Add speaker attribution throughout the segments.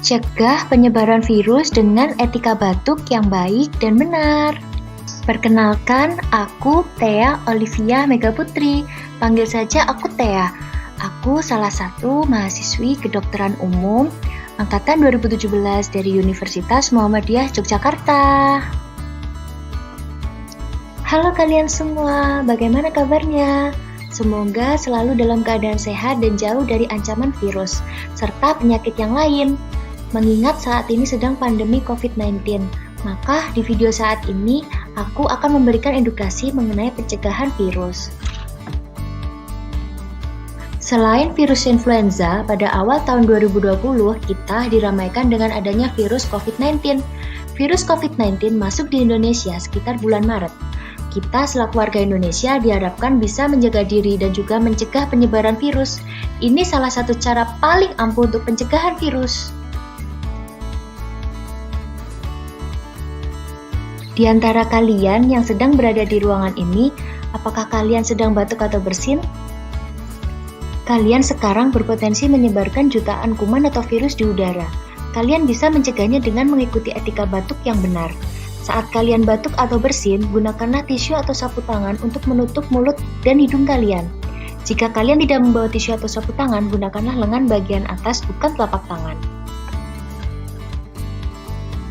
Speaker 1: Cegah penyebaran virus dengan etika batuk yang baik dan benar. Perkenalkan, aku Thea Olivia Megaputri. Panggil saja aku Thea. Aku salah satu mahasiswi kedokteran umum angkatan 2017 dari Universitas Muhammadiyah Yogyakarta. Halo kalian semua, bagaimana kabarnya? Semoga selalu dalam keadaan sehat dan jauh dari ancaman virus, serta penyakit yang lain. Mengingat saat ini sedang pandemi COVID-19, maka di video saat ini aku akan memberikan edukasi mengenai pencegahan virus. Selain virus influenza, pada awal tahun 2020 kita diramaikan dengan adanya virus COVID-19. Virus COVID-19 masuk di Indonesia sekitar bulan Maret. Kita selaku warga Indonesia diharapkan bisa menjaga diri dan juga mencegah penyebaran virus. Ini salah satu cara paling ampuh untuk pencegahan virus. Di antara kalian yang sedang berada di ruangan ini, apakah kalian sedang batuk atau bersin? Kalian sekarang berpotensi menyebarkan jutaan kuman atau virus di udara. Kalian bisa mencegahnya dengan mengikuti etika batuk yang benar. Saat kalian batuk atau bersin, gunakanlah tisu atau sapu tangan untuk menutup mulut dan hidung kalian. Jika kalian tidak membawa tisu atau sapu tangan, gunakanlah lengan bagian atas, bukan telapak tangan.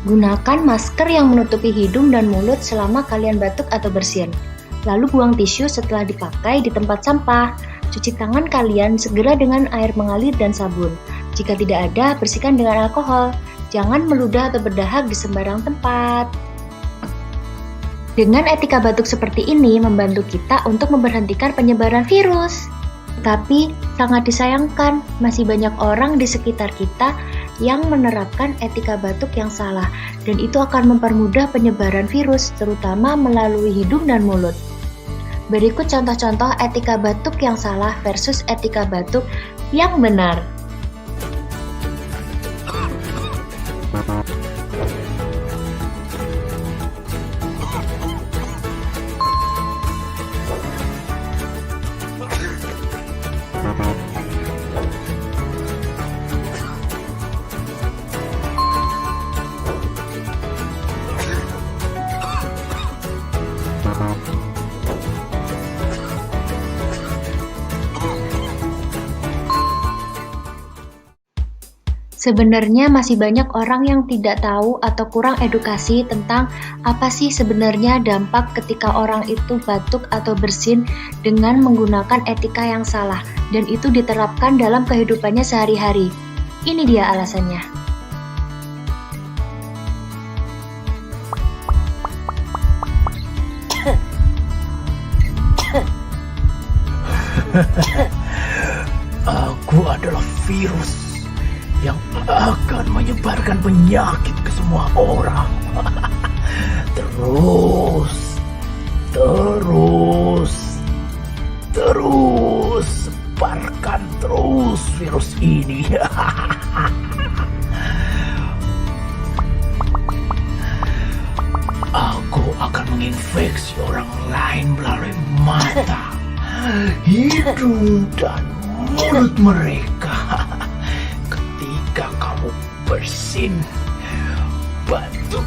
Speaker 1: Gunakan masker yang menutupi hidung dan mulut selama kalian batuk atau bersin. Lalu buang tisu setelah dipakai di tempat sampah. Cuci tangan kalian segera dengan air mengalir dan sabun. Jika tidak ada, bersihkan dengan alkohol. Jangan meludah atau berdahak di sembarang tempat. Dengan etika batuk seperti ini membantu kita untuk memberhentikan penyebaran virus. Tapi sangat disayangkan, masih banyak orang di sekitar kita yang menerapkan etika batuk yang salah, dan itu akan mempermudah penyebaran virus, terutama melalui hidung dan mulut. Berikut contoh-contoh etika batuk yang salah versus etika batuk yang benar. Sebenarnya masih banyak orang yang tidak tahu atau kurang edukasi tentang apa sih sebenarnya dampak ketika orang itu batuk atau bersin dengan menggunakan etika yang salah, dan itu diterapkan dalam kehidupannya sehari-hari. Ini dia alasannya.
Speaker 2: Aku adalah virus yang akan menyebarkan penyakit ke semua orang. Terus sebarkan terus virus ini. Aku akan menginfeksi orang lain melalui mata, hidung, dan mulut mereka. Ketika kamu bersin, batuk,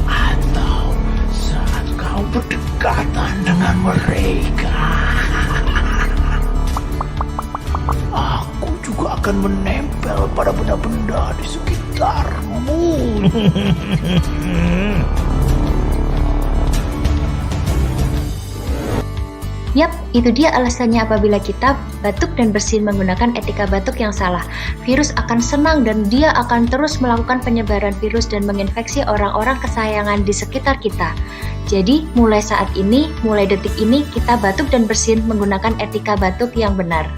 Speaker 2: atau saat kau berdekatan dengan mereka, aku juga akan menempel pada benda-benda di sekitarmu.
Speaker 1: Yap, itu dia alasannya apabila kita batuk dan bersin menggunakan etika batuk yang salah. Virus akan senang dan dia akan terus melakukan penyebaran virus dan menginfeksi orang-orang kesayangan di sekitar kita. Jadi, mulai saat ini, mulai detik ini, kita batuk dan bersin menggunakan etika batuk yang benar.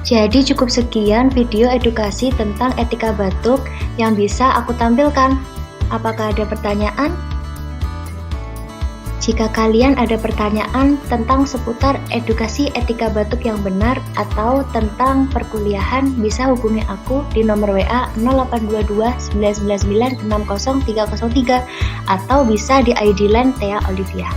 Speaker 1: Jadi cukup sekian video edukasi tentang etika batuk yang bisa aku tampilkan. Apakah ada pertanyaan? Jika kalian ada pertanyaan tentang seputar edukasi etika batuk yang benar atau tentang perkuliahan, bisa hubungi aku di nomor WA 0822 999 60303 atau bisa di ID line Thea Olivia.